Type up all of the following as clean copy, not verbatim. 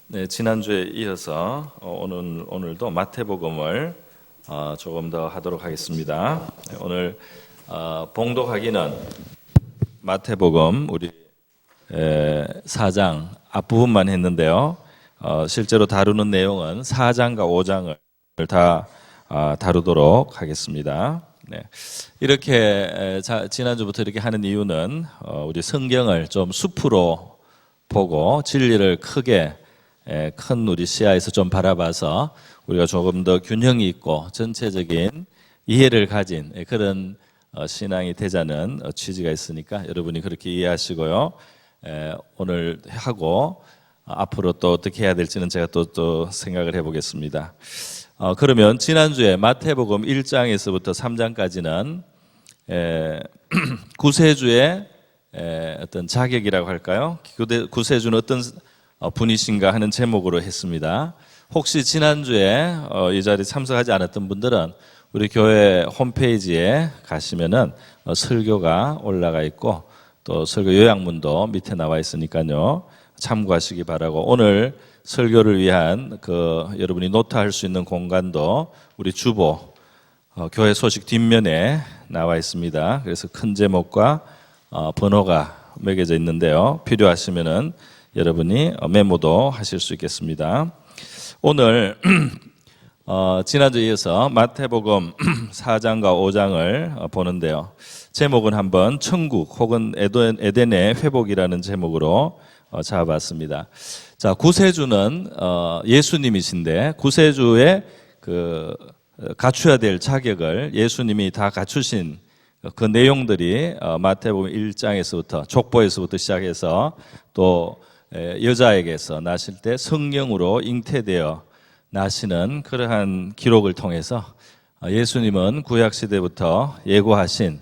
네, 지난주에 이어서 오늘도 마태복음을 조금 더 하도록 하겠습니다. 오늘 봉독하기는 마태복음 우리 4장 앞부분만 했는데요. 실제로 다루는 내용은 4장과 5장을 다 다루도록 하겠습니다. 네, 이렇게 지난주부터 이렇게 하는 이유는 우리 성경을 좀 숲으로 보고 진리를 크게 큰 우리 시야에서 좀 바라봐서 우리가 조금 더 균형이 있고 전체적인 이해를 가진 그런 신앙이 되자는 취지가 있으니까 여러분이 그렇게 이해하시고요. 오늘 하고 앞으로 또 어떻게 해야 될지는 제가 또 생각을 해보겠습니다. 그러면 지난주에 마태복음 1장에서부터 3장까지는 구세주의 어떤 자격이라고 할까요? 구세주는 어떤 분이신가 하는 제목으로 했습니다. 혹시 지난주에 이 자리에 참석하지 않았던 분들은 우리 교회 홈페이지에 가시면은 설교가 올라가 있고 또 설교 요약문도 밑에 나와 있으니까요. 참고하시기 바라고, 오늘 설교를 위한 여러분이 노트할 수 있는 공간도 우리 주보 교회 소식 뒷면에 나와 있습니다. 그래서 큰 제목과 번호가 매겨져 있는데요. 필요하시면은 여러분이 메모도 하실 수 있겠습니다. 오늘 지난주에 이어서 마태복음 4장과 5장을 보는데요. 제목은 한번 천국 혹은 에덴의 회복이라는 제목으로 잡아봤습니다. 자, 구세주는 예수님이신데 구세주의 갖춰야 될 자격을 예수님이 다 갖추신 그 내용들이 마태복음 1장에서부터 족보에서부터 시작해서 또 여자에게서 나실 때 성령으로 잉태되어 나시는 그러한 기록을 통해서 예수님은 구약시대부터 예고하신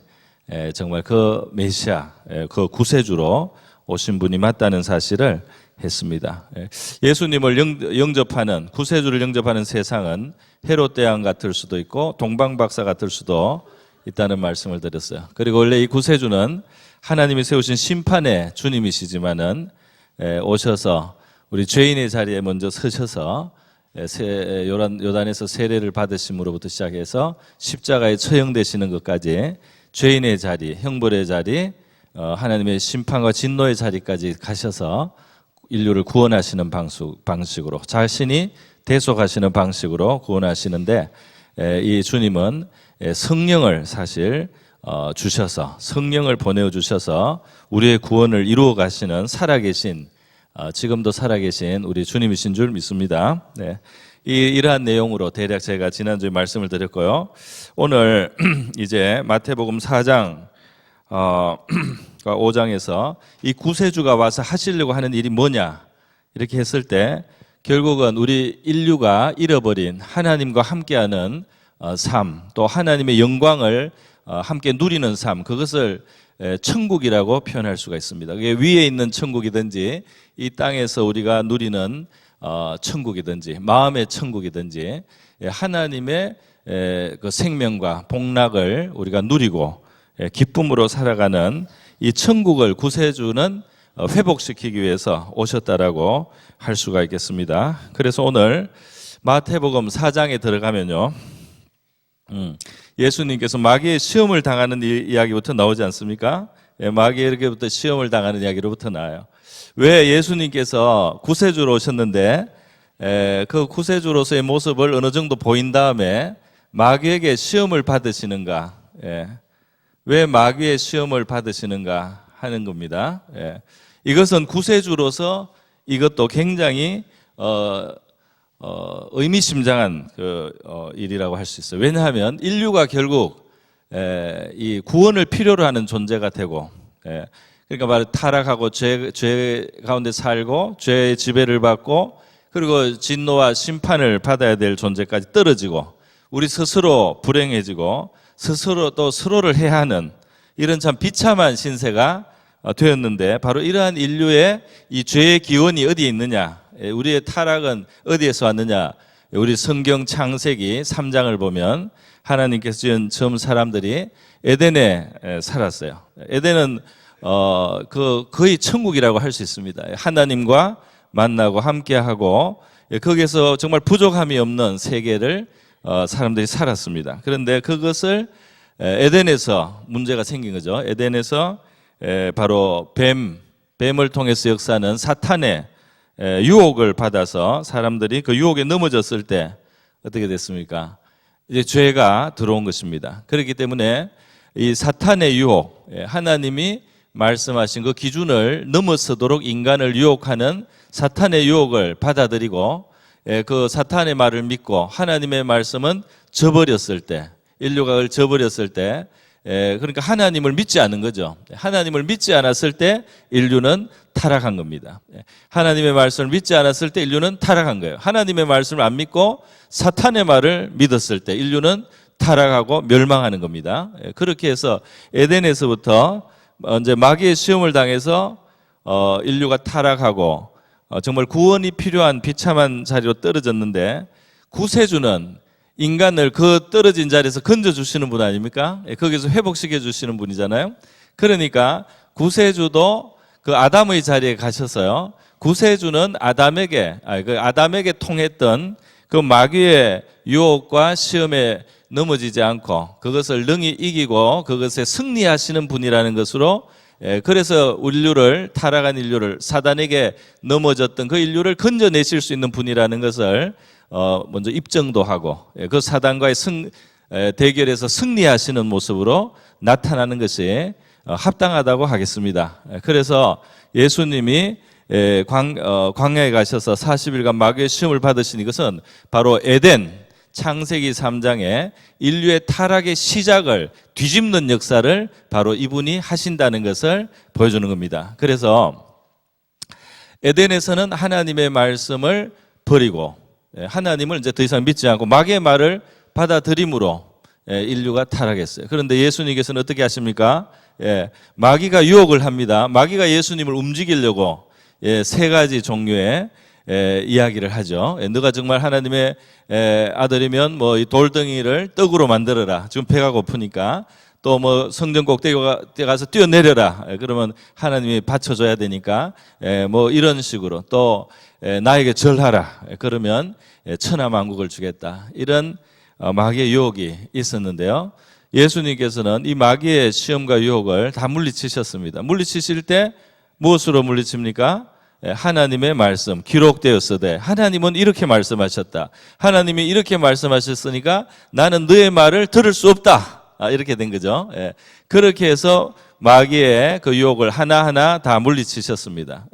정말 그 메시아, 그 구세주로 오신 분이 맞다는 사실을 했습니다. 예수님을 영접하는, 구세주를 영접하는 세상은 헤롯 대왕 같을 수도 있고 동방박사 같을 수도 있다는 말씀을 드렸어요. 그리고 원래 이 구세주는 하나님이 세우신 심판의 주님이시지만은 오셔서 우리 죄인의 자리에 먼저 서셔서 요단에서 세례를 받으심으로부터 시작해서 십자가에 처형되시는 것까지 죄인의 자리, 형벌의 자리, 하나님의 심판과 진노의 자리까지 가셔서 인류를 구원하시는 방식으로, 자신이 대속하시는 방식으로 구원하시는데, 이 주님은 성령을 사실 주셔서, 성령을 보내주셔서 우리의 구원을 이루어 가시는 살아계신, 지금도 살아계신 우리 주님이신 줄 믿습니다. 네. 이러한 내용으로 대략 제가 지난주에 말씀을 드렸고요. 오늘 이제 마태복음 4장 5장에서 이 구세주가 와서 하시려고 하는 일이 뭐냐 이렇게 했을 때, 결국은 우리 인류가 잃어버린 하나님과 함께하는 삶, 또 하나님의 영광을 함께 누리는 삶, 그것을 천국이라고 표현할 수가 있습니다. 그게 위에 있는 천국이든지 이 땅에서 우리가 누리는 천국이든지 마음의 천국이든지 하나님의 그 생명과 복락을 우리가 누리고 기쁨으로 살아가는 이 천국을 구세주는 회복시키기 위해서 오셨다라고 할 수가 있겠습니다. 그래서 오늘 마태복음 4장에 들어가면요, 예수님께서 마귀의 시험을 당하는 이야기부터 나오지 않습니까? 마귀에게부터 시험을 당하는 이야기로부터 나와요. 왜 예수님께서 구세주로 오셨는데 그 구세주로서의 모습을 어느 정도 보인 다음에 마귀에게 시험을 받으시는가? 왜 마귀의 시험을 받으시는가 하는 겁니다. 이것은 구세주로서 이것도 굉장히 의미심장한 일이라고 할 수 있어요. 왜냐하면 인류가 결국 이 구원을 필요로 하는 존재가 되고, 그러니까 바로 타락하고 죄 가운데 살고 죄의 지배를 받고 그리고 진노와 심판을 받아야 될 존재까지 떨어지고 우리 스스로 불행해지고 스스로 또 서로를 해하는 이런 참 비참한 신세가 되었는데, 바로 이러한 인류의 이 죄의 기원이 어디에 있느냐, 우리의 타락은 어디에서 왔느냐, 우리 성경 창세기 3장을 보면 하나님께서 지은 처음 사람들이 에덴에 살았어요. 에덴은 그 거의 천국이라고 할 수 있습니다. 하나님과 만나고 함께하고 거기에서 정말 부족함이 없는 세계를 사람들이 살았습니다. 그런데 그것을 에덴에서 문제가 생긴 거죠. 에덴에서 바로 뱀을 통해서 역사하는 사탄의 유혹을 받아서 사람들이 그 유혹에 넘어졌을 때 어떻게 됐습니까? 이제 죄가 들어온 것입니다. 그렇기 때문에 이 사탄의 유혹, 하나님이 말씀하신 그 기준을 넘어서도록 인간을 유혹하는 사탄의 유혹을 받아들이고 그 사탄의 말을 믿고 하나님의 말씀은 저버렸을 때, 인류가 그걸 저버렸을 때, 그러니까 하나님을 믿지 않은 거죠. 하나님을 믿지 않았을 때 인류는 타락한 겁니다. 하나님의 말씀을 믿지 않았을 때 인류는 타락한 거예요. 하나님의 말씀을 안 믿고 사탄의 말을 믿었을 때 인류는 타락하고 멸망하는 겁니다. 그렇게 해서 에덴에서부터 이제 마귀의 시험을 당해서 인류가 타락하고 정말 구원이 필요한 비참한 자리로 떨어졌는데, 구세주는 인간을 그 떨어진 자리에서 건져주시는 분 아닙니까? 거기서 회복시켜 주시는 분이잖아요. 그러니까 구세주도 그 아담의 자리에 가셔서요, 구세주는 아담에게 통했던 그 마귀의 유혹과 시험에 넘어지지 않고 그것을 능히 이기고 그것에 승리하시는 분이라는 것으로, 그래서 타락한 인류를, 사단에게 넘어졌던 그 인류를 건져내실 수 있는 분이라는 것을 먼저 입증도 하고, 그 사단과의 대결에서 승리하시는 모습으로 나타나는 것이 합당하다고 하겠습니다. 그래서 예수님이 광야에 가셔서 40일간 마귀의 시험을 받으신 이것은 바로 에덴, 창세기 3장에 인류의 타락의 시작을 뒤집는 역사를 바로 이분이 하신다는 것을 보여주는 겁니다. 그래서 에덴에서는 하나님의 말씀을 버리고 하나님을 이제 더 이상 믿지 않고 마귀의 말을 받아들임으로 인류가 타락했어요. 그런데 예수님께서는 어떻게 하십니까? 마귀가 유혹을 합니다. 마귀가 예수님을 움직이려고 세 가지 종류의 이야기를 하죠. 너가 정말 하나님의 아들이면 뭐 이 돌덩이를 떡으로 만들어라. 지금 배가 고프니까. 또 뭐 성전 꼭대기에 가서 뛰어내려라. 그러면 하나님이 받쳐줘야 되니까. 뭐 이런 식으로. 또 나에게 절하라. 그러면 천하만국을 주겠다. 이런 마귀의 유혹이 있었는데요. 예수님께서는 이 마귀의 시험과 유혹을 다 물리치셨습니다. 물리치실 때 무엇으로 물리칩니까? 하나님의 말씀, 기록되었으되 하나님은 이렇게 말씀하셨다. 하나님이 이렇게 말씀하셨으니까 나는 너의 말을 들을 수 없다. 이렇게 된 거죠. 그렇게 해서 마귀의 그 유혹을 하나하나 다 물리치셨습니다.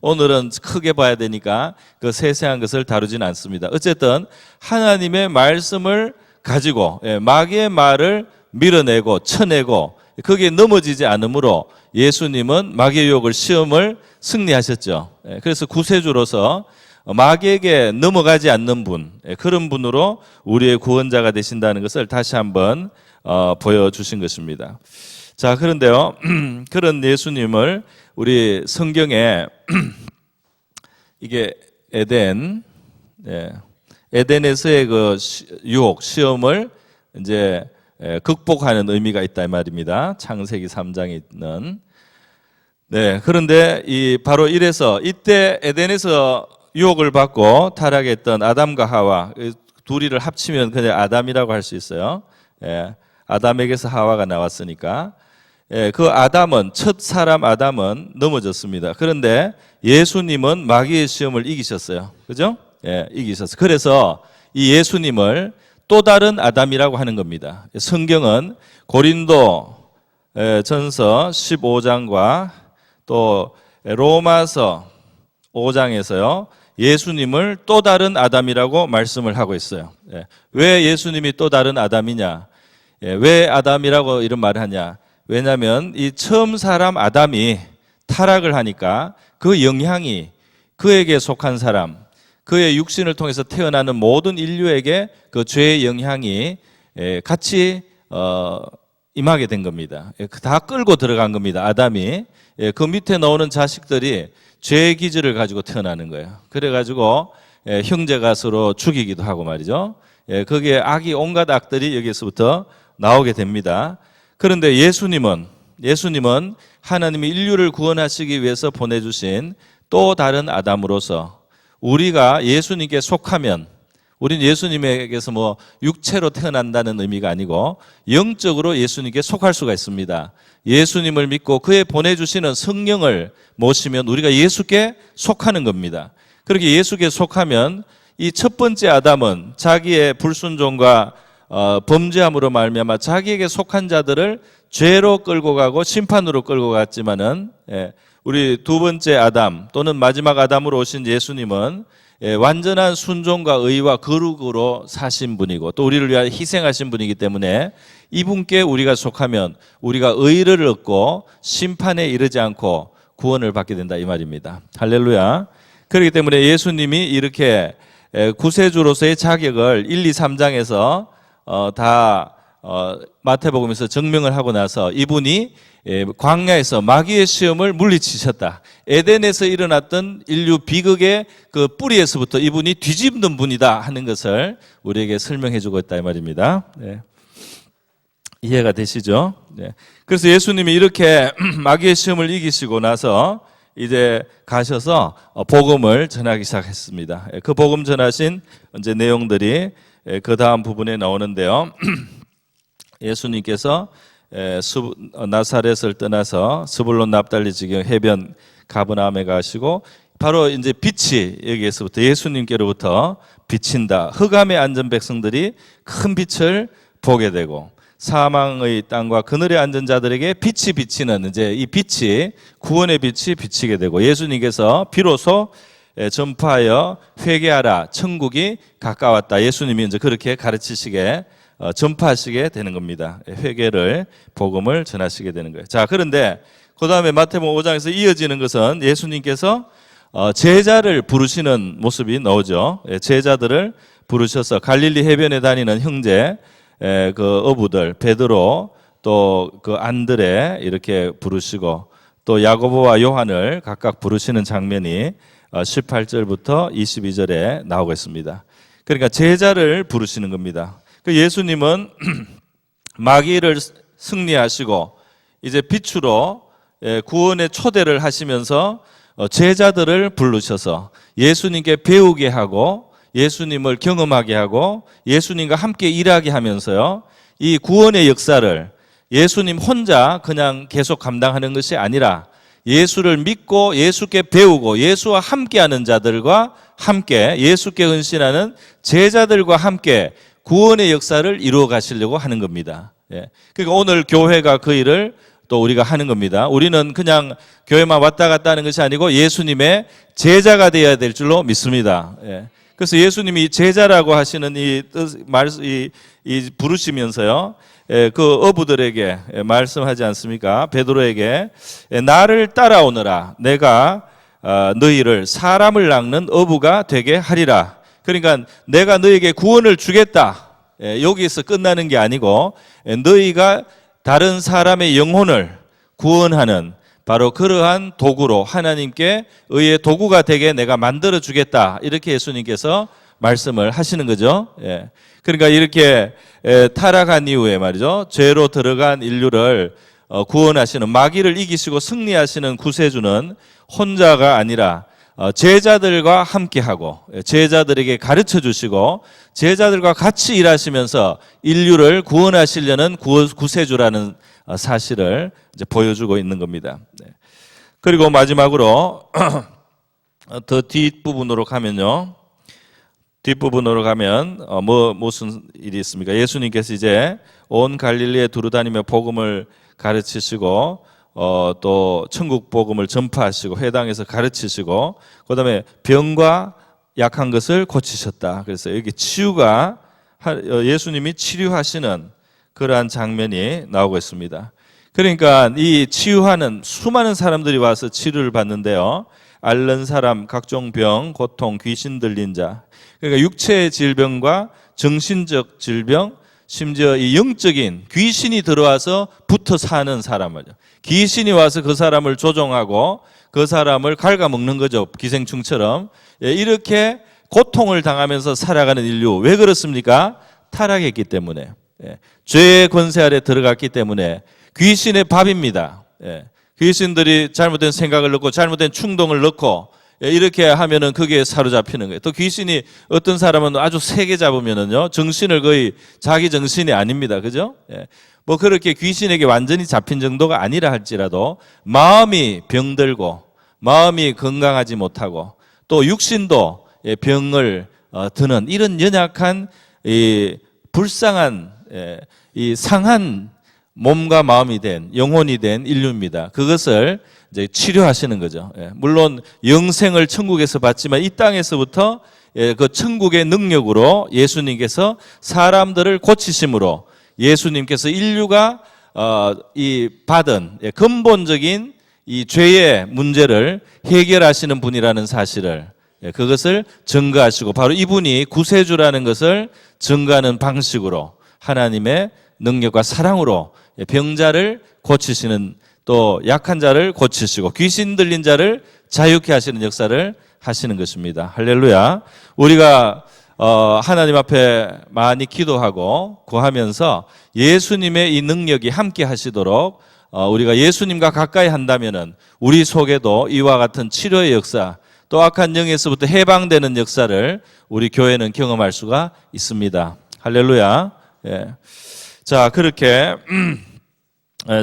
오늘은 크게 봐야 되니까 그 세세한 것을 다루지는 않습니다. 어쨌든 하나님의 말씀을 가지고 마귀의 말을 밀어내고 쳐내고 거기에 넘어지지 않으므로 예수님은 마귀의 유혹을, 시험을 승리하셨죠. 그래서 구세주로서 마귀에게 넘어가지 않는 분, 그런 분으로 우리의 구원자가 되신다는 것을 다시 한번 보여주신 것입니다. 자, 그런데요, 그런 예수님을 우리 성경에 이게 에덴에서의 그 유혹, 시험을 이제 극복하는 의미가 있다 이 말입니다. 창세기 3장에 있는. 그런데 바로 이래서 이때 에덴에서 유혹을 받고 타락했던 아담과 하와, 둘이를 합치면 그냥 아담이라고 할 수 있어요. 아담에게서 하와가 나왔으니까. 그 아담은, 첫 사람 아담은 넘어졌습니다. 그런데 예수님은 마귀의 시험을 이기셨어요. 그죠? 이기셨어요. 그래서 이 예수님을 또 다른 아담이라고 하는 겁니다. 성경은 고린도 전서 15장과 또 로마서 5장에서요, 예수님을 또 다른 아담이라고 말씀을 하고 있어요. 왜 예수님이 또 다른 아담이냐? 왜 아담이라고 이런 말을 하냐? 왜냐하면 이 처음 사람 아담이 타락을 하니까 그 영향이 그에게 속한 사람, 그의 육신을 통해서 태어나는 모든 인류에게 그 죄의 영향이 같이 임하게 된 겁니다. 다 끌고 들어간 겁니다. 아담이. 그 밑에 나오는 자식들이 죄의 기질을 가지고 태어나는 거예요. 그래가지고 형제가 서로 죽이기도 하고 말이죠. 거기에 온갖 악들이 여기서부터 나오게 됩니다. 그런데 예수님은 예수님은 하나님이 인류를 구원하시기 위해서 보내주신 또 다른 아담으로서 우리가 예수님께 속하면, 우리는 예수님에게서 뭐 육체로 태어난다는 의미가 아니고 영적으로 예수님께 속할 수가 있습니다. 예수님을 믿고 그의 보내주시는 성령을 모시면 우리가 예수께 속하는 겁니다. 그렇게 예수께 속하면 이 첫 번째 아담은 자기의 불순종과 범죄함으로 말미암아 자기에게 속한 자들을 죄로 끌고 가고 심판으로 끌고 갔지만은, 우리 두 번째 아담 또는 마지막 아담으로 오신 예수님은 완전한 순종과 의와 거룩으로 사신 분이고 또 우리를 위하여 희생하신 분이기 때문에 이분께 우리가 속하면 우리가 의를 얻고 심판에 이르지 않고 구원을 받게 된다, 이 말입니다. 할렐루야. 그렇기 때문에 예수님이 이렇게 구세주로서의 자격을 1, 2, 3장에서 다 마태복음에서 증명을 하고 나서 이분이 광야에서 마귀의 시험을 물리치셨다. 에덴에서 일어났던 인류 비극의 그 뿌리에서부터 이분이 뒤집는 분이다 하는 것을 우리에게 설명해 주고 있다, 이 말입니다. 네. 이해가 되시죠? 네. 그래서 예수님이 이렇게 마귀의 시험을 이기시고 나서 이제 가셔서 복음을 전하기 시작했습니다. 그 복음 전하신 이제 내용들이 그 다음 부분에 나오는데요. 예수님께서 나사렛을 떠나서 스불론 납달리 지경 해변 가브나움에 가시고 바로 이제 빛이 여기에서부터 예수님께로부터 비친다. 흑암에 앉은 백성들이 큰 빛을 보게 되고 사망의 땅과 그늘에 앉은 자들에게 빛이 비치는, 이제 이 빛이 구원의 빛이 비치게 되고 예수님께서 비로소 전파하여 회개하라, 천국이 가까웠다. 예수님이 이제 그렇게 가르치시게 전파하시게 되는 겁니다. 회개를, 복음을 전하시게 되는 거예요. 자, 그런데 그 다음에 마태복음 5장에서 이어지는 것은 예수님께서 제자를 부르시는 모습이 나오죠. 제자들을 부르셔서 갈릴리 해변에 다니는 형제, 그 어부들, 베드로, 또 그 안드레 이렇게 부르시고 또 야고보와 요한을 각각 부르시는 장면이 18절부터 22절에 나오고 있습니다. 그러니까 제자를 부르시는 겁니다. 그 예수님은 마귀를 승리하시고 이제 빛으로 구원의 초대를 하시면서 제자들을 부르셔서 예수님께 배우게 하고 예수님을 경험하게 하고 예수님과 함께 일하게 하면서요, 이 구원의 역사를 예수님 혼자 그냥 계속 감당하는 것이 아니라 예수를 믿고 예수께 배우고 예수와 함께하는 자들과 함께 예수께 헌신하는 제자들과 함께 구원의 역사를 이루어 가시려고 하는 겁니다. 그러니까 오늘 교회가 그 일을 또 우리가 하는 겁니다. 우리는 그냥 교회만 왔다 갔다 하는 것이 아니고 예수님의 제자가 되어야 될 줄로 믿습니다. 그래서 예수님이 제자라고 하시는 이 부르시면서요, 그 어부들에게 말씀하지 않습니까? 베드로에게 나를 따라오너라, 내가 너희를 사람을 낚는 어부가 되게 하리라. 그러니까 내가 너에게 구원을 주겠다. 여기서 끝나는 게 아니고 너희가 다른 사람의 영혼을 구원하는 바로 그러한 도구로 하나님께 의의 도구가 되게 내가 만들어 주겠다. 이렇게 예수님께서 말씀을 하시는 거죠. 그러니까 이렇게 타락한 이후에 말이죠, 죄로 들어간 인류를 구원하시는, 마귀를 이기시고 승리하시는 구세주는 혼자가 아니라 제자들과 함께하고 제자들에게 가르쳐 주시고 제자들과 같이 일하시면서 인류를 구원하시려는 구세주라는 사실을 이제 보여주고 있는 겁니다. 그리고 마지막으로 더 뒷부분으로 가면요, 뒷부분으로 가면 무슨 일이 있습니까? 예수님께서 이제 온 갈릴리에 두루다니며 복음을 가르치시고 또 천국 복음을 전파하시고 회당에서 가르치시고 그다음에 병과 약한 것을 고치셨다. 그래서 여기 치유가, 예수님이 치료하시는 그러한 장면이 나오고 있습니다. 그러니까 이 치유하는 수많은 사람들이 와서 치료를 받는데요, 앓는 사람, 각종 병, 고통, 귀신 들린 자, 그러니까 육체의 질병과 정신적 질병, 심지어 이 영적인 귀신이 들어와서 붙어 사는 사람 말이죠. 귀신이 와서 그 사람을 조종하고 그 사람을 갉아먹는 거죠. 기생충처럼. 이렇게 고통을 당하면서 살아가는 인류. 왜 그렇습니까? 타락했기 때문에. 죄의 권세 아래 들어갔기 때문에. 귀신의 밥입니다. 예. 귀신들이 잘못된 생각을 넣고 잘못된 충동을 넣고 이렇게 하면은 그게 사로잡히는 거예요. 또 귀신이 어떤 사람은 아주 세게 잡으면은요, 정신을 거의 자기 정신이 아닙니다. 그죠? 예. 뭐 그렇게 귀신에게 완전히 잡힌 정도가 아니라 할지라도 마음이 병들고 마음이 건강하지 못하고 또 육신도 병을 드는 이런 연약한 이 불쌍한 이 상한 몸과 마음이 된 영혼이 된 인류입니다. 그것을 이제 치료하시는 거죠. 물론 영생을 천국에서 받지만 이 땅에서부터 그 천국의 능력으로 예수님께서 사람들을 고치심으로 예수님께서 인류가 이 받은 근본적인 이 죄의 문제를 해결하시는 분이라는 사실을 그것을 증거하시고 바로 이분이 구세주라는 것을 증거하는 방식으로 하나님의 능력과 사랑으로 병자를 고치시는 또 약한 자를 고치시고 귀신 들린 자를 자유케 하시는 역사를 하시는 것입니다. 할렐루야. 우리가 하나님 앞에 많이 기도하고 구하면서 예수님의 이 능력이 함께 하시도록 우리가 예수님과 가까이 한다면은 우리 속에도 이와 같은 치료의 역사 또 악한 영에서부터 해방되는 역사를 우리 교회는 경험할 수가 있습니다. 할렐루야. 예. 자, 그렇게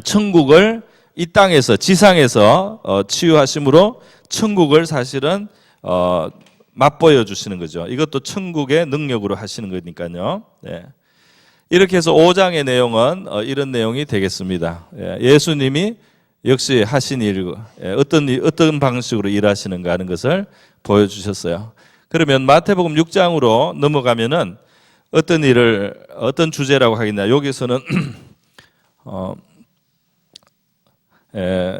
천국을 이 땅에서 지상에서 치유하심으로 천국을 사실은 맛보여 주시는 거죠. 이것도 천국의 능력으로 하시는 거니까요. 예. 이렇게 해서 5장의 내용은 이런 내용이 되겠습니다. 예수님이 역시 하신 일, 어떤 방식으로 일하시는가 하는 것을 보여주셨어요. 그러면 마태복음 6장으로 넘어가면은 어떤 주제라고 하겠냐. 여기서는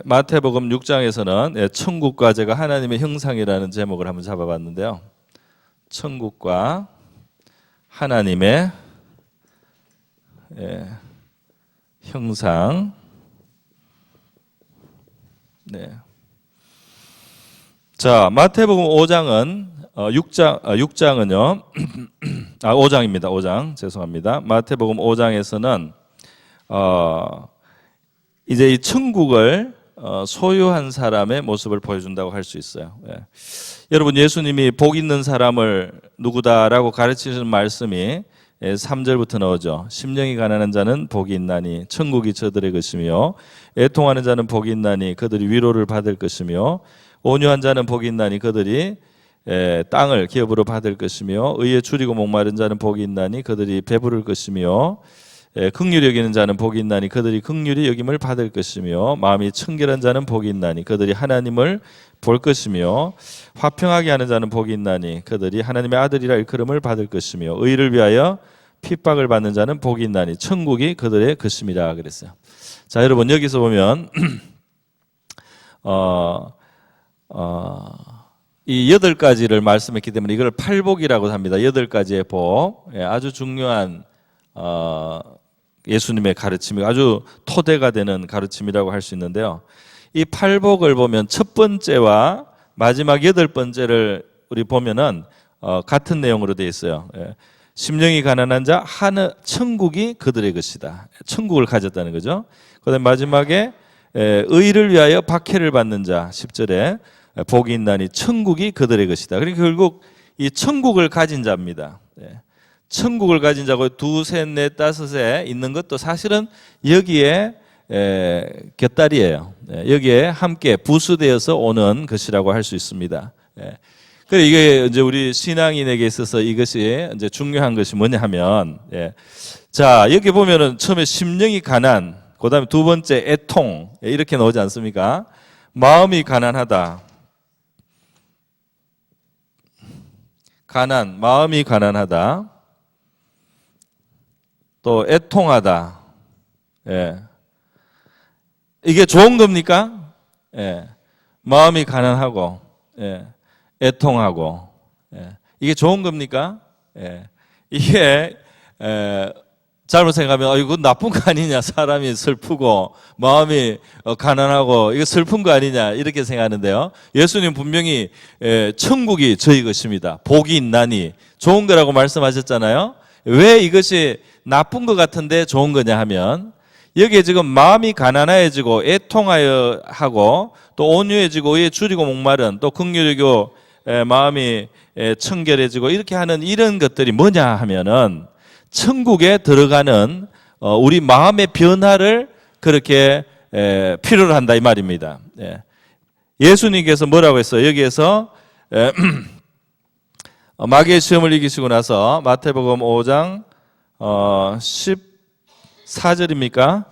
마태복음 6장에서는 천국과 제가 하나님의 형상이라는 제목을 한번 잡아봤는데요. 천국과 하나님의 형상. 네. 자, 마태복음 5장은 6장은요. 5장입니다. 5장. 죄송합니다. 마태복음 5장에서는 이제 이 천국을 소유한 사람의 모습을 보여준다고 할 수 있어요. 여러분, 예수님이 복 있는 사람을 누구다라고 가르치시는 말씀이 3절부터 나오죠. 심령이 가난한 자는 복이 있나니 천국이 저들의 것이며 애통하는 자는 복이 있나니 그들이 위로를 받을 것이며 온유한 자는 복이 있나니 그들이 땅을 기업으로 받을 것이며 의에 줄이고 목마른 자는 복이 있나니 그들이 배부를 것이며 긍휼히 여기는 자는 복이 있나니 그들이 긍휼히 여김을 받을 것이며 마음이 청결한 자는 복이 있나니 그들이 하나님을 볼 것이며 화평하게 하는 자는 복이 있나니 그들이 하나님의 아들이라 일컬음을 받을 것이며 의를 위하여 핍박을 받는 자는 복이 있나니 천국이 그들의 것임이라 그랬어요. 자, 여러분, 여기서 보면 이 8가지를 말씀했기 때문에 이걸 팔복이라고 합니다. 8가지의 복. 아주 중요한 예수님의 가르침이 아주 토대가 되는 가르침이라고 할 수 있는데요. 이 팔복을 보면 첫 번째와 마지막 8번째를 우리 보면은 같은 내용으로 되어 있어요. 심령이 가난한 자 천국이 그들의 것이다. 천국을 가졌다는 거죠. 그다음에 마지막에 의를 위하여 박해를 받는 자 10절에 복이 있나니 천국이 그들의 것이다. 그러니까 결국 이 천국을 가진 자입니다. 천국을 가진 자고 2, 3, 4, 5에 있는 것도 사실은 여기에 곁다리예요. 여기에 함께 부수되어서 오는 것이라고 할 수 있습니다. 그래, 이게 이제 우리 신앙인에게 있어서 이것이 이제 중요한 것이 뭐냐 하면, 자, 여기 보면은 처음에 심령이 가난, 그 다음에 두 번째 애통, 이렇게 나오지 않습니까? 마음이 가난하다. 마음이 가난하다. 또 애통하다. 이게 좋은 겁니까? 마음이 가난하고, 애통하고, 이게 좋은 겁니까? 이게 잘못 생각하면 이거 나쁜 거 아니냐, 사람이 슬프고 마음이 가난하고 이거 슬픈 거 아니냐 이렇게 생각하는데요. 예수님 분명히 천국이 저희 것입니다. 복이 있나니 좋은 거라고 말씀하셨잖아요. 왜 이것이 나쁜 것 같은데 좋은 거냐 하면 여기에 지금 마음이 가난해지고 애통하여 하고 또 온유해지고 의에 줄이고 목마른 또 긍휼이고 마음이 청결해지고 이렇게 하는 이런 것들이 뭐냐 하면은 천국에 들어가는 우리 마음의 변화를 그렇게 필요로 한다 이 말입니다. 예수님께서 뭐라고 했어요? 여기에서 마귀의 시험을 이기시고 나서 마태복음 5장 14절입니까?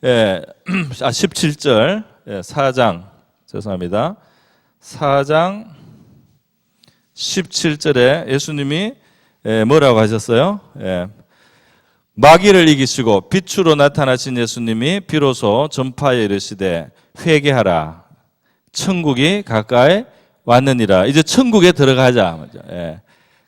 17절 4장 죄송합니다. 4장 17절에 예수님이 뭐라고 하셨어요? 마귀를 이기시고 빛으로 나타나신 예수님이 비로소 전파에 이르시되 회개하라 천국이 가까이 왔느니라. 이제 천국에 들어가자.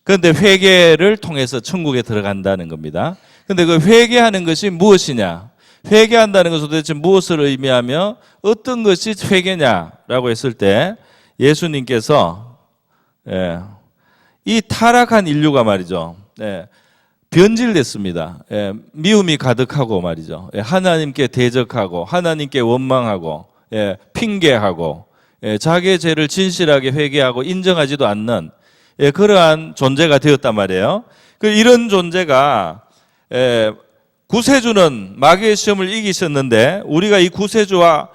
그런데 회개를 통해서 천국에 들어간다는 겁니다. 그런데 그 회개하는 것이 무엇이냐? 회개한다는 것은 도대체 무엇을 의미하며 어떤 것이 회개냐라고 했을 때 예수님께서 이 타락한 인류가 말이죠. 변질됐습니다. 미움이 가득하고 말이죠. 하나님께 대적하고 하나님께 원망하고 핑계하고 자기의 죄를 진실하게 회개하고 인정하지도 않는 그러한 존재가 되었단 말이에요. 이런 존재가 구세주는 마귀의 시험을 이기셨는데 우리가 이 구세주와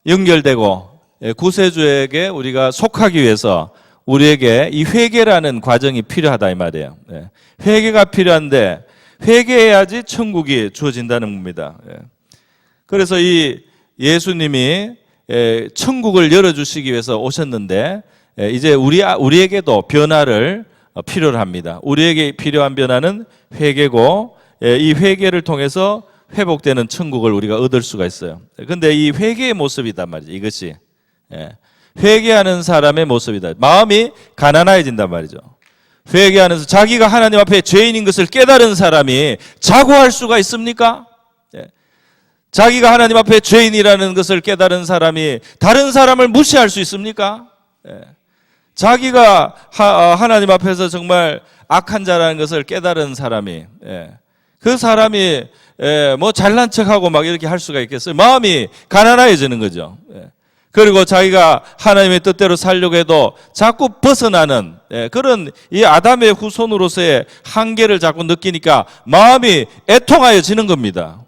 연결되고 구세주에게 우리가 속하기 위해서 우리에게 이 회개라는 과정이 필요하다 이 말이에요. 회개가 필요한데 회개해야지 천국이 주어진다는 겁니다. 그래서 이 예수님이 천국을 열어주시기 위해서 오셨는데 이제 우리에게도 변화를 필요로 합니다. 우리에게 필요한 변화는 회개고 이 회개를 통해서 회복되는 천국을 우리가 얻을 수가 있어요. 그런데 이 회개의 모습이단 말이죠. 이것이 회개하는 사람의 모습이다. 마음이 가난해진단 말이죠. 회개하면서 자기가 하나님 앞에 죄인인 것을 깨달은 사람이 자고할 수가 있습니까? 자기가 하나님 앞에 죄인이라는 것을 깨달은 사람이 다른 사람을 무시할 수 있습니까? 자기가 하나님 앞에서 정말 악한 자라는 것을 깨달은 사람이 그 사람이 뭐 잘난 척하고 막 이렇게 할 수가 있겠어요? 마음이 가난해지는 거죠. 그리고 자기가 하나님의 뜻대로 살려고 해도 자꾸 벗어나는 그런 이 아담의 후손으로서의 한계를 자꾸 느끼니까 마음이 애통하여지는 겁니다.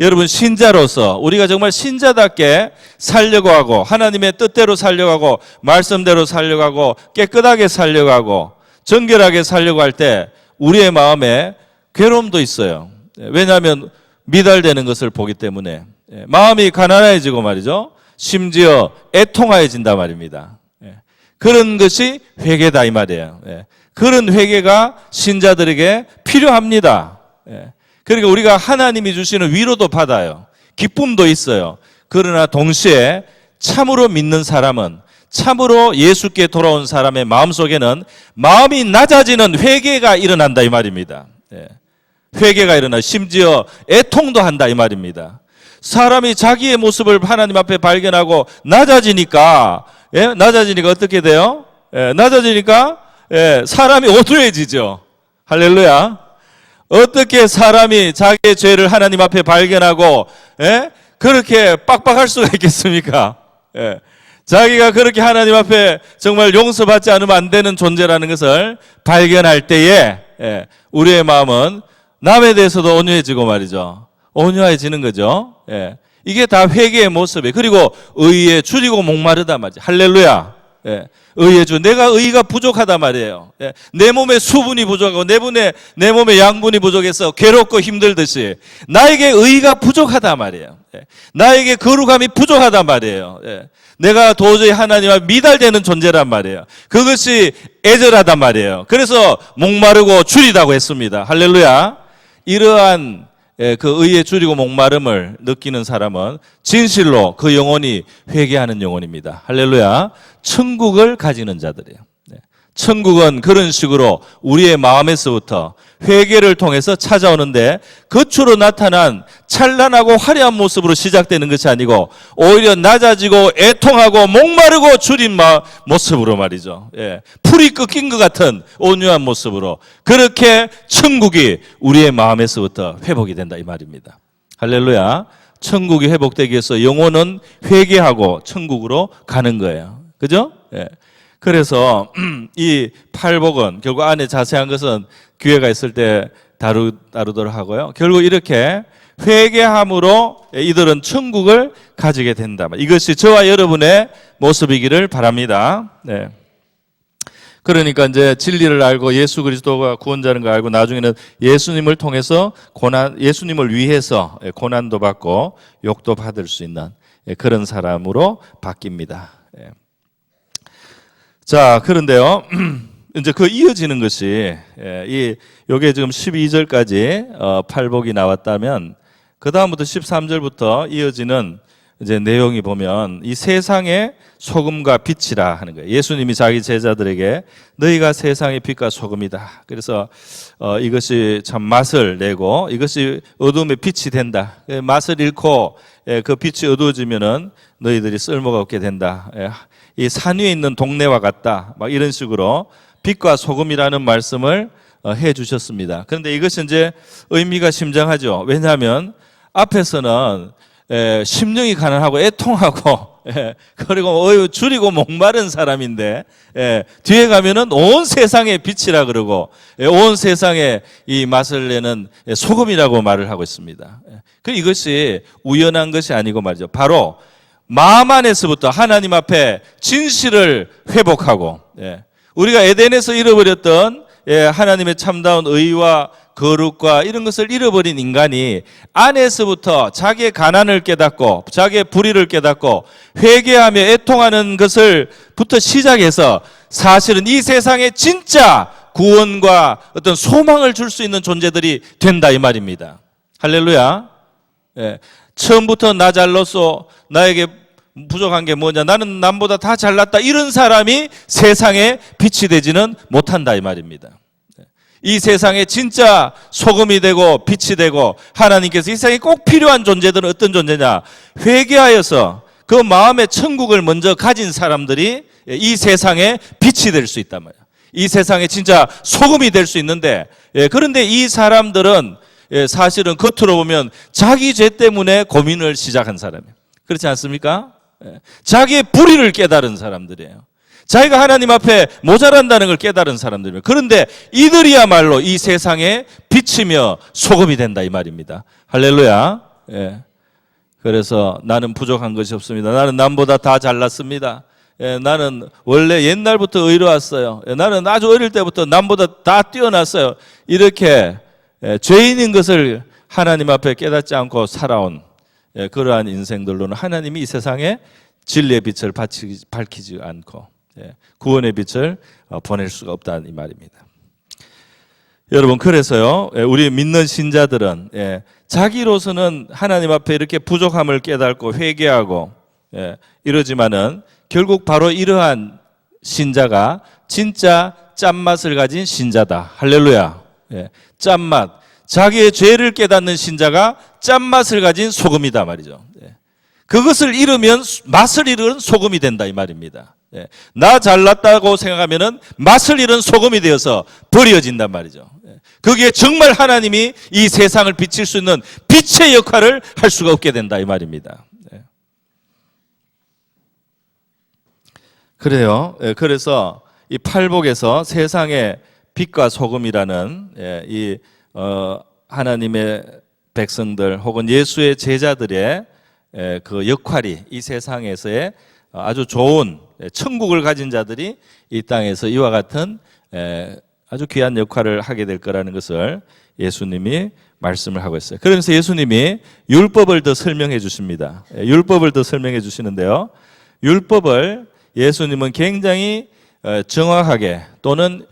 여러분 신자로서 우리가 정말 신자답게 살려고 하고 하나님의 뜻대로 살려고 하고 말씀대로 살려고 하고 깨끗하게 살려고 하고 정결하게 살려고 할 때 우리의 마음에 괴로움도 있어요. 왜냐하면 미달되는 것을 보기 때문에 마음이 가난해지고 말이죠. 심지어 애통하여진단 말입니다. 그런 것이 회개다 이 말이에요. 그런 회개가 신자들에게 필요합니다. 그러니까 우리가 하나님이 주시는 위로도 받아요. 기쁨도 있어요. 그러나 동시에 참으로 믿는 사람은 참으로 예수께 돌아온 사람의 마음속에는 마음이 낮아지는 회개가 일어난다 이 말입니다. 회개가 일어나 심지어 애통도 한다 이 말입니다. 사람이 자기의 모습을 하나님 앞에 발견하고 낮아지니까 어떻게 돼요? 낮아지니까 사람이 온유해지죠. 할렐루야. 어떻게 사람이 자기의 죄를 하나님 앞에 발견하고 그렇게 빡빡할 수가 있겠습니까? 자기가 그렇게 하나님 앞에 정말 용서받지 않으면 안 되는 존재라는 것을 발견할 때에 우리의 마음은 남에 대해서도 온유해지고 말이죠. 온유해지는 거죠. 이게 다 회개의 모습이에요. 그리고 의에 줄이고 목마르다 말이죠. 할렐루야. 의에 주. 내가 의가 부족하다 말이에요. 내 몸에 수분이 부족하고 내 몸에 양분이 부족해서 괴롭고 힘들듯이 나에게 의가 부족하다 말이에요. 나에게 거룩함이 부족하다 말이에요. 내가 도저히 하나님 앞에 미달되는 존재란 말이에요. 그것이 애절하단 말이에요. 그래서 목마르고 줄이다고 했습니다. 할렐루야. 이러한 그 의에 줄이고 목마름을 느끼는 사람은 진실로 그 영혼이 회개하는 영혼입니다. 할렐루야. 천국을 가지는 자들이에요. 천국은 그런 식으로 우리의 마음에서부터 회개를 통해서 찾아오는데 겉으로 나타난 찬란하고 화려한 모습으로 시작되는 것이 아니고 오히려 낮아지고 애통하고 목마르고 줄인 모습으로 말이죠. 풀이 꺾인 것 같은 온유한 모습으로 그렇게 천국이 우리의 마음에서부터 회복이 된다 이 말입니다. 할렐루야. 천국이 회복되기 위해서 영혼은 회개하고 천국으로 가는 거예요. 그죠? 예. 그래서 이 팔복은 결국 안에 자세한 것은 기회가 있을 때 다루도록 하고요. 결국 이렇게 회개함으로 이들은 천국을 가지게 된다. 이것이 저와 여러분의 모습이기를 바랍니다. 네. 그러니까 이제 진리를 알고 예수 그리스도가 구원자인 걸 알고 나중에는 예수님을 통해서 예수님을 위해서 고난도 받고 욕도 받을 수 있는 그런 사람으로 바뀝니다. 자, 그런데요. 이제 그 이어지는 것이 요게 지금 12절까지 팔복이 나왔다면 그 다음부터 13절부터 이어지는 이제 내용이 보면 이 세상의 소금과 빛이라 하는 거예요. 예수님이 자기 제자들에게 너희가 세상의 빛과 소금이다. 그래서 이것이 참 맛을 내고 이것이 어두움의 빛이 된다. 맛을 잃고 그 빛이 어두워지면은 너희들이 쓸모가 없게 된다. 이 산 위에 있는 동네와 같다. 막 이런 식으로 빛과 소금이라는 말씀을 해 주셨습니다. 그런데 이것은 이제 의미가 심장하죠. 왜냐하면 앞에서는 심령이 가난하고 애통하고 그리고 줄이고 목마른 사람인데 뒤에 가면은 온 세상의 빛이라 그러고 온 세상에 이 맛을 내는 소금이라고 말을 하고 있습니다. 이것이 우연한 것이 아니고 말이죠. 바로 마음 안에서부터 하나님 앞에 진실을 회복하고 우리가 에덴에서 잃어버렸던 하나님의 참다운 의와 거룩과 이런 것을 잃어버린 인간이 안에서부터 자기의 가난을 깨닫고 자기의 불의를 깨닫고 회개하며 애통하는 것을부터 시작해서 사실은 이 세상에 진짜 구원과 어떤 소망을 줄 수 있는 존재들이 된다 이 말입니다. 할렐루야. 처음부터 나 잘났어, 나에게 부족한 게 뭐냐, 나는 남보다 다 잘났다, 이런 사람이 세상에 빛이 되지는 못한다 이 말입니다. 이 세상에 진짜 소금이 되고 빛이 되고 하나님께서 이 세상에 꼭 필요한 존재들은 어떤 존재냐, 회개하여서 그 마음의 천국을 먼저 가진 사람들이 이 세상에 빛이 될 수 있단 말이에요. 이 세상에 진짜 소금이 될 수 있는데 그런데 이 사람들은 사실은 겉으로 보면 자기 죄 때문에 고민을 시작한 사람이에요. 그렇지 않습니까? 자기의 불의를 깨달은 사람들이에요. 자기가 하나님 앞에 모자란다는 걸 깨달은 사람들이에요. 그런데 이들이야말로 이 세상에 빛이며 소금이 된다 이 말입니다. 할렐루야. 그래서 나는 부족한 것이 없습니다. 나는 남보다 다 잘났습니다. 나는 원래 옛날부터 의로웠어요. 나는 아주 어릴 때부터 남보다 다 뛰어났어요. 이렇게 죄인인 것을 하나님 앞에 깨닫지 않고 살아온 그러한 인생들로는 하나님이 이 세상에 진리의 빛을 밝히지 않고 구원의 빛을 보낼 수가 없다는 이 말입니다. 여러분, 그래서요, 우리 믿는 신자들은 자기로서는 하나님 앞에 이렇게 부족함을 깨닫고 회개하고 이러지만은 결국 바로 이러한 신자가 진짜 짠맛을 가진 신자다. 할렐루야. 짠맛. 자기의 죄를 깨닫는 신자가 짠맛을 가진 소금이다 말이죠. 그것을 잃으면 맛을 잃은 소금이 된다 이 말입니다. 나 잘났다고 생각하면은 맛을 잃은 소금이 되어서 버려진단 말이죠. 거기에 정말 하나님이 이 세상을 비칠 수 있는 빛의 역할을 할 수가 없게 된다 이 말입니다. 그래요. 그래서 이 팔복에서 세상의 빛과 소금이라는 이 하나님의 백성들 혹은 예수의 제자들의 그 역할이 이 세상에서의 아주 좋은 천국을 가진 자들이 이 땅에서 이와 같은 아주 귀한 역할을 하게 될 거라는 것을 예수님이 말씀을 하고 있어요. 그러면서 예수님이 율법을 더 설명해 주십니다. 율법을 더 설명해 주시는데요. 율법을 예수님은 굉장히 정확하게 또는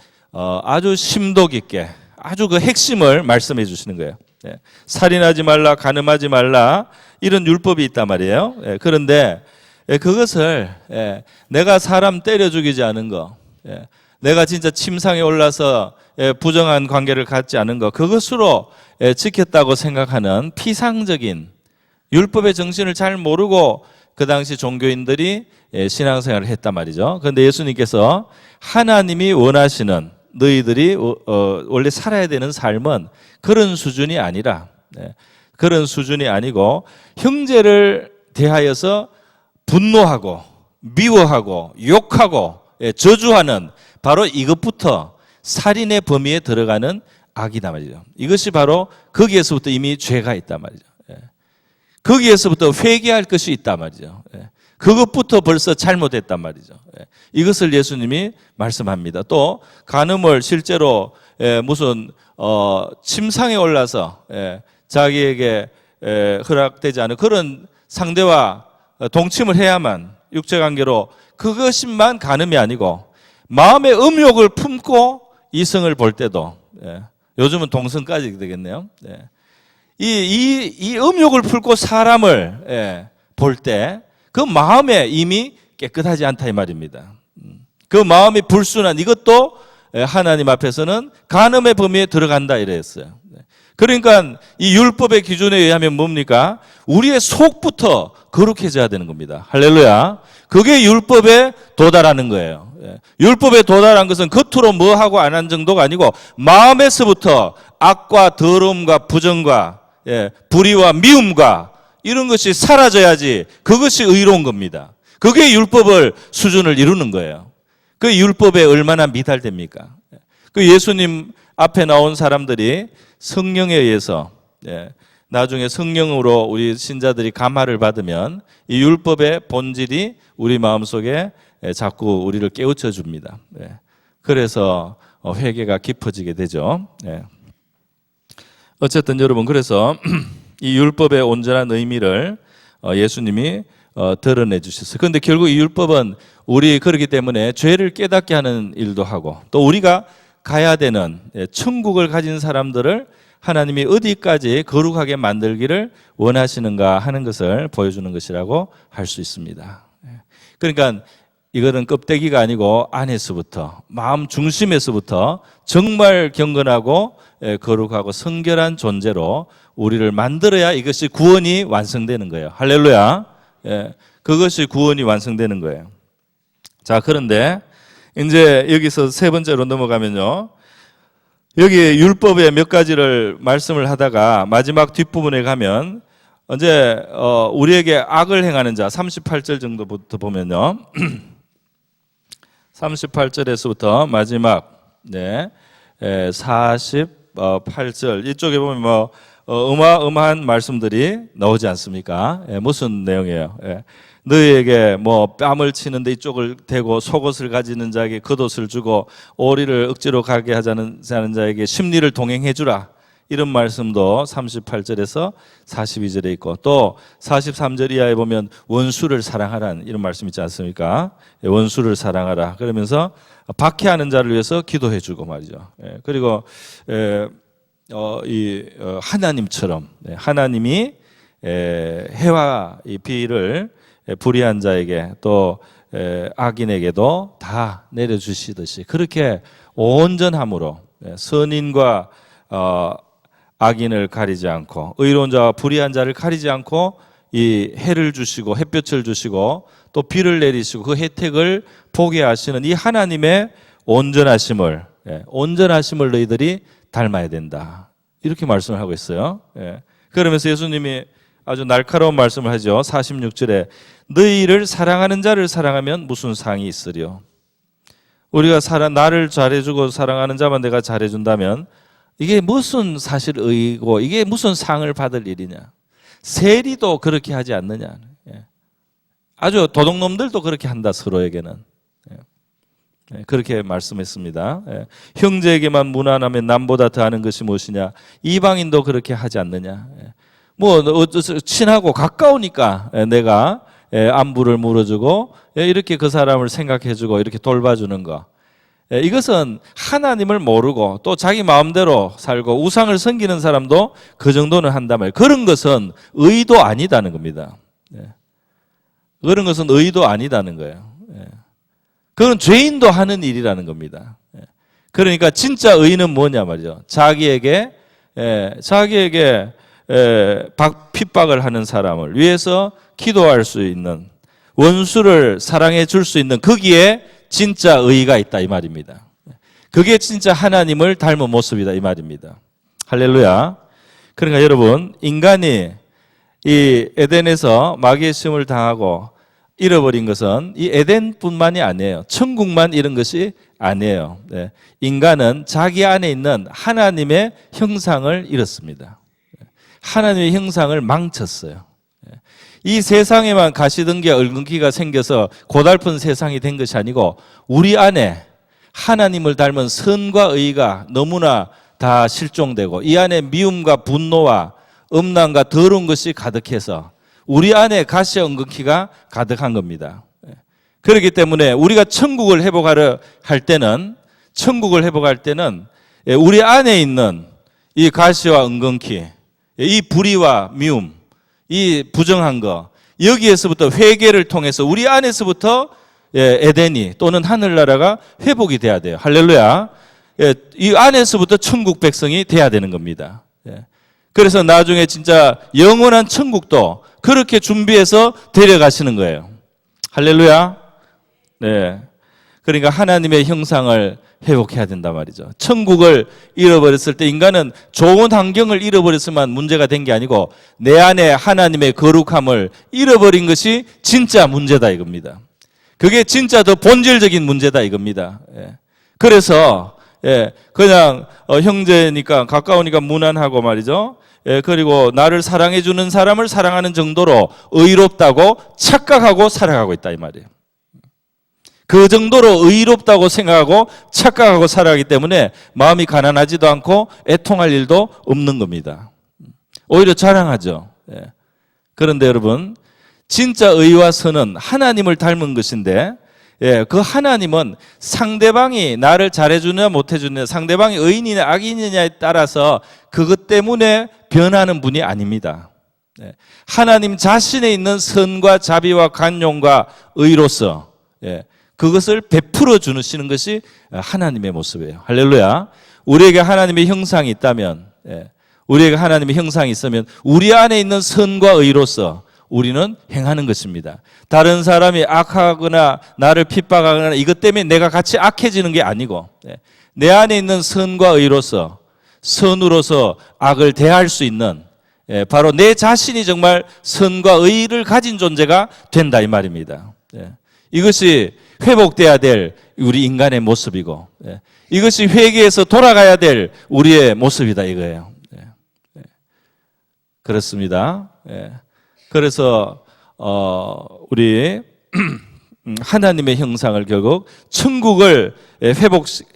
아주 심도 깊게 아주 그 핵심을 말씀해 주시는 거예요. 살인하지 말라, 간음하지 말라, 이런 율법이 있단 말이에요. 그런데 그것을 내가 사람 때려 죽이지 않은 거, 내가 진짜 침상에 올라서 부정한 관계를 갖지 않은 거, 그것으로 지켰다고 생각하는 피상적인 율법의 정신을 잘 모르고 그 당시 종교인들이 신앙생활을 했단 말이죠. 그런데 예수님께서 하나님이 원하시는 너희들이 원래 살아야 되는 삶은 그런 수준이 아니라 그런 수준이 아니고 형제를 대하여서 분노하고 미워하고 욕하고 저주하는 바로 이것부터 살인의 범위에 들어가는 악이다 말이죠. 이것이 바로 거기에서부터 이미 죄가 있단 말이죠. 거기에서부터 회개할 것이 있단 말이죠. 그것부터 벌써 잘못했단 말이죠. 이것을 예수님이 말씀합니다. 또 간음을 실제로 무슨 침상에 올라서 자기에게 허락되지 않은 그런 상대와 동침을 해야만 육체관계로, 그것만 간음이 아니고 마음의 음욕을 품고 이성을 볼 때도, 요즘은 동성까지 되겠네요. 이 음욕을 품고 사람을 볼 때 그 마음에 이미 깨끗하지 않다 이 말입니다. 그 마음이 불순한 이것도 하나님 앞에서는 간음의 범위에 들어간다 이랬어요. 그러니까 이 율법의 기준에 의하면 뭡니까? 우리의 속부터 거룩해져야 되는 겁니다. 할렐루야. 그게 율법에 도달하는 거예요. 율법에 도달한 것은 겉으로 뭐 하고 안 한 정도가 아니고 마음에서부터 악과 더러움과 부정과 불의와 미움과 이런 것이 사라져야지 그것이 의로운 겁니다. 그게 율법을 수준을 이루는 거예요. 그 율법에 얼마나 미달됩니까? 그 예수님 앞에 나온 사람들이 성령에 의해서 나중에 성령으로 우리 신자들이 감화를 받으면 이 율법의 본질이 우리 마음속에 자꾸 우리를 깨우쳐 줍니다. 그래서 회개가 깊어지게 되죠. 어쨌든 여러분, 그래서 이 율법의 온전한 의미를 예수님이 드러내 주셨어요. 그런데 결국 이 율법은 우리 그렇기 때문에 죄를 깨닫게 하는 일도 하고, 또 우리가 가야 되는 천국을 가진 사람들을 하나님이 어디까지 거룩하게 만들기를 원하시는가 하는 것을 보여주는 것이라고 할 수 있습니다. 그러니까 이거는 껍데기가 아니고 안에서부터, 마음 중심에서부터 정말 경건하고 거룩하고 성결한 존재로 우리를 만들어야 이것이 구원이 완성되는 거예요. 할렐루야. 그것이 구원이 완성되는 거예요. 자, 그런데 이제 여기서 세 번째로 넘어가면요, 여기 율법의 몇 가지를 말씀을 하다가 마지막 뒷부분에 가면 이제 우리에게 악을 행하는 자 38절 정도부터 보면요, 38절에서부터 마지막 48절 이쪽에 보면 뭐 어마어마한 말씀들이 나오지 않습니까? 무슨 내용이에요? 너희에게 뭐 뺨을 치는데 이쪽을 대고 속옷을 가지는 자에게 겉옷을 주고 오리를 억지로 가게 하자는 자에게 심리를 동행해 주라. 이런 말씀도 38절에서 42절에 있고, 또 43절 이하에 보면 원수를 사랑하라는 이런 말씀 있지 않습니까? 원수를 사랑하라. 그러면서 박해하는 자를 위해서 기도해 주고 말이죠. 그리고 하나님처럼 하나님이 해와 이 비를 불의한 자에게 또 악인에게도 다 내려주시듯이 그렇게 온전함으로 선인과 악인을 가리지 않고 의로운 자와 불의한 자를 가리지 않고 이 해를 주시고 햇볕을 주시고 또 비를 내리시고 그 혜택을 보게 하시는 이 하나님의 온전하심을 너희들이 닮아야 된다. 이렇게 말씀을 하고 있어요. 그러면서 예수님이 아주 날카로운 말씀을 하죠. 46절에 너희를 사랑하는 자를 사랑하면 무슨 상이 있으리요? 우리가 나를 잘해주고 사랑하는 자만 내가 잘해준다면 이게 무슨 사실 의이고 이게 무슨 상을 받을 일이냐? 세리도 그렇게 하지 않느냐? 아주 도둑놈들도 그렇게 한다, 서로에게는. 그렇게 말씀했습니다. 형제에게만 무난하면 남보다 더하는 것이 무엇이냐? 이방인도 그렇게 하지 않느냐? 뭐 친하고 가까우니까 내가 안부를 물어주고 이렇게 그 사람을 생각해주고 이렇게 돌봐주는 거. 이것은 하나님을 모르고 또 자기 마음대로 살고 우상을 섬기는 사람도 그 정도는 한다면 그런 것은 의도 아니다는 겁니다. 그런 것은 의도 아니다는 거예요. 그건 죄인도 하는 일이라는 겁니다. 그러니까 진짜 의는 뭐냐 말이죠. 자기에게 핍박을 하는 사람을 위해서 기도할 수 있는, 원수를 사랑해 줄 수 있는 거기에 진짜 의가 있다 이 말입니다. 그게 진짜 하나님을 닮은 모습이다 이 말입니다. 할렐루야. 그러니까 여러분, 인간이 이 에덴에서 마귀의 시험을 당하고 잃어버린 것은 이 에덴뿐만이 아니에요. 천국만 잃은 것이 아니에요. 네. 인간은 자기 안에 있는 하나님의 형상을 잃었습니다. 하나님의 형상을 망쳤어요. 이 세상에만 가시등기와 얽은기가 생겨서 고달픈 세상이 된 것이 아니고 우리 안에 하나님을 닮은 선과 의가 너무나 다 실종되고 이 안에 미움과 분노와 음란과 더러운 것이 가득해서 우리 안에 가시와 엉겅퀴가 가득한 겁니다. 그렇기 때문에 우리가 천국을 회복하려 할 때는 우리 안에 있는 이 가시와 엉겅퀴, 이 불의와 미움, 이 부정한 거, 여기에서부터 회개를 통해서 우리 안에서부터 에덴이 또는 하늘나라가 회복이 돼야 돼요. 할렐루야. 이 안에서부터 천국 백성이 돼야 되는 겁니다. 그래서 나중에 진짜 영원한 천국도 그렇게 준비해서 데려가시는 거예요. 할렐루야. 네. 그러니까 하나님의 형상을 회복해야 된단 말이죠. 천국을 잃어버렸을 때 인간은 좋은 환경을 잃어버렸으면 문제가 된 게 아니고 내 안에 하나님의 거룩함을 잃어버린 것이 진짜 문제다 이겁니다. 그게 진짜 더 본질적인 문제다 이겁니다. 그래서 그냥 형제니까 가까우니까 무난하고 말이죠. 그리고 나를 사랑해 주는 사람을 사랑하는 정도로 의롭다고 착각하고 살아가고 있다 이 말이에요. 그 정도로 의롭다고 생각하고 착각하고 살아가기 때문에 마음이 가난하지도 않고 애통할 일도 없는 겁니다. 오히려 자랑하죠. 그런데 여러분, 진짜 의와 선은 하나님을 닮은 것인데 그 하나님은 상대방이 나를 잘해주느냐 못해주느냐, 상대방이 의인이냐 악인이냐에 따라서 그것 때문에 변하는 분이 아닙니다. 하나님 자신에 있는 선과 자비와 간용과 의로서 그것을 베풀어 주시는 것이 하나님의 모습이에요. 할렐루야. 우리에게 하나님의 형상이 있다면, 우리에게 하나님의 형상이 있으면 우리 안에 있는 선과 의로서 우리는 행하는 것입니다. 다른 사람이 악하거나 나를 핍박하거나 이것 때문에 내가 같이 악해지는 게 아니고 내 안에 있는 선과 의로서 선으로서 악을 대할 수 있는 바로 내 자신이 정말 선과 의를 가진 존재가 된다 이 말입니다. 이것이 회복돼야 될 우리 인간의 모습이고 이것이 회개해서 돌아가야 될 우리의 모습이다 이거예요. 그렇습니다. 그래서 우리 하나님의 형상을 결국 천국을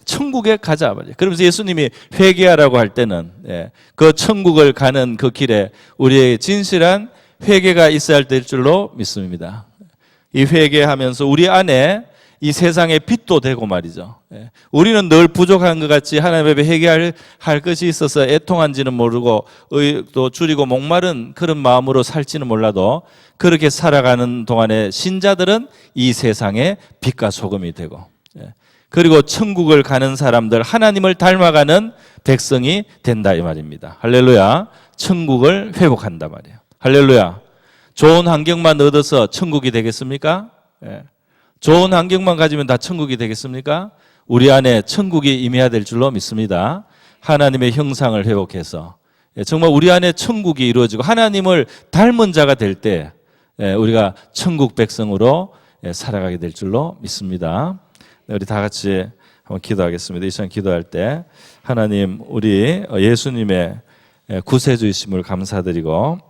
천국에 가자 말이에요. 그러면서 예수님이 회개하라고 할 때는 그 천국을 가는 그 길에 우리의 진실한 회개가 있어야 될 줄로 믿습니다. 이 회개하면서 우리 안에 이 세상의 빛도 되고 말이죠. 우리는 늘 부족한 것 같이 하나님 앞에 회개할 것이 있어서 애통한지는 모르고 또 줄이고 목마른 그런 마음으로 살지는 몰라도 그렇게 살아가는 동안에 신자들은 이 세상의 빛과 소금이 되고 그리고 천국을 가는 사람들, 하나님을 닮아가는 백성이 된다 이 말입니다. 할렐루야. 천국을 회복한다 말이에요. 할렐루야. 좋은 환경만 얻어서 천국이 되겠습니까? 좋은 환경만 가지면 다 천국이 되겠습니까? 우리 안에 천국이 임해야 될 줄로 믿습니다. 하나님의 형상을 회복해서 정말 우리 안에 천국이 이루어지고 하나님을 닮은 자가 될 때 우리가 천국 백성으로 살아가게 될 줄로 믿습니다. 우리 다 같이 한번 기도하겠습니다. 이 시간 기도할 때 하나님, 우리 예수님의 구세주이심을 감사드리고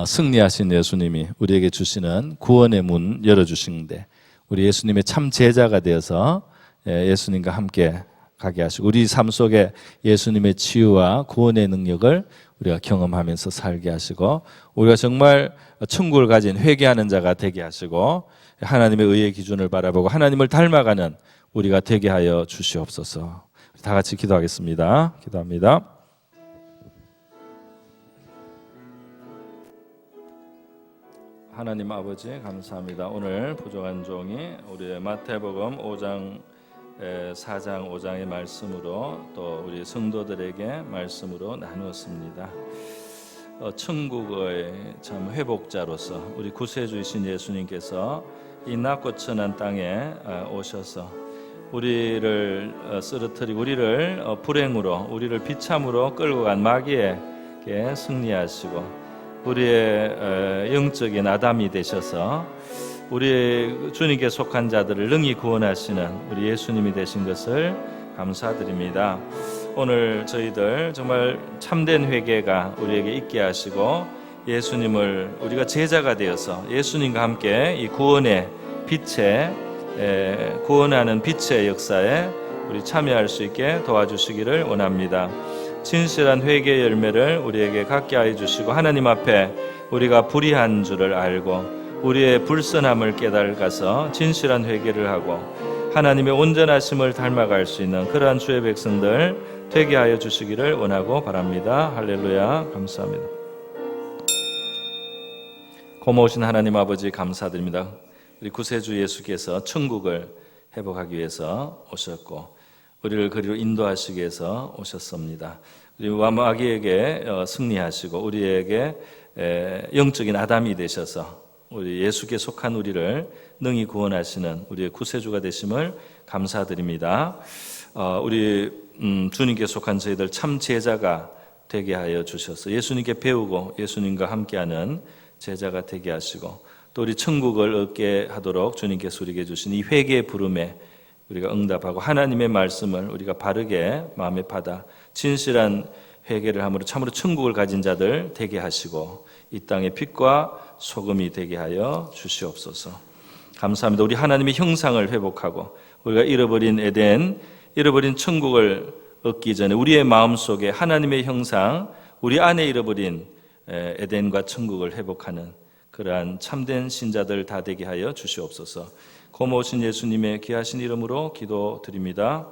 승리하신 예수님이 우리에게 주시는 구원의 문 열어주시는데 우리 예수님의 참 제자가 되어서 예수님과 함께 가게 하시고 우리 삶 속에 예수님의 치유와 구원의 능력을 우리가 경험하면서 살게 하시고 우리가 정말 천국을 가진 회개하는 자가 되게 하시고 하나님의 의의 기준을 바라보고 하나님을 닮아가는 우리가 되게 하여 주시옵소서. 다 같이 기도하겠습니다. 기도합니다. 하나님 아버지 감사합니다. 오늘 부족한 종이 우리의 마태복음 5장 4장 5장의 말씀으로 또 우리 성도들에게 말씀으로 나누었습니다. 천국의 참 회복자로서 우리 구세주이신 예수님께서 이 낮고 천한 땅에 오셔서 우리를 쓰러뜨리고 우리를 불행으로 우리를 비참으로 끌고 간 마귀에게 승리하시고 우리의 영적인 아담이 되셔서 우리 주님께 속한 자들을 능히 구원하시는 우리 예수님이 되신 것을 감사드립니다. 오늘 저희들 정말 참된 회개가 우리에게 있게 하시고 예수님을 우리가 제자가 되어서 예수님과 함께 이 구원의 빛에 구원하는 빛의 역사에 우리 참여할 수 있게 도와주시기를 원합니다. 진실한 회개의 열매를 우리에게 갖게 하여 주시고 하나님 앞에 우리가 불의한 줄을 알고 우리의 불선함을 깨달아서 진실한 회개를 하고 하나님의 온전하심을 닮아갈 수 있는 그러한 주의 백성들 되게 하여 주시기를 원하고 바랍니다. 할렐루야. 감사합니다. 고마우신 하나님 아버지 감사드립니다. 우리 구세주 예수께서 천국을 회복하기 위해서 오셨고 우리를 그리로 인도하시기 위해서 오셨습니다. 우리 마귀에게 승리하시고 우리에게 영적인 아담이 되셔서 우리 예수께 속한 우리를 능히 구원하시는 우리의 구세주가 되심을 감사드립니다. 우리 주님께 속한 저희들 참 제자가 되게 하여 주셔서 예수님께 배우고 예수님과 함께하는 제자가 되게 하시고 또 우리 천국을 얻게 하도록 주님께서 우리에게 주신 이 회개의 부름에 우리가 응답하고 하나님의 말씀을 우리가 바르게 마음에 받아 진실한 회개를 함으로 참으로 천국을 가진 자들 되게 하시고 이 땅의 빛과 소금이 되게 하여 주시옵소서. 감사합니다. 우리 하나님의 형상을 회복하고 우리가 잃어버린 에덴, 잃어버린 천국을 얻기 전에 우리의 마음속에 하나님의 형상, 우리 안에 잃어버린 에덴과 천국을 회복하는 그러한 참된 신자들 다 되게 하여 주시옵소서. 고마우신 예수님의 귀하신 이름으로 기도드립니다.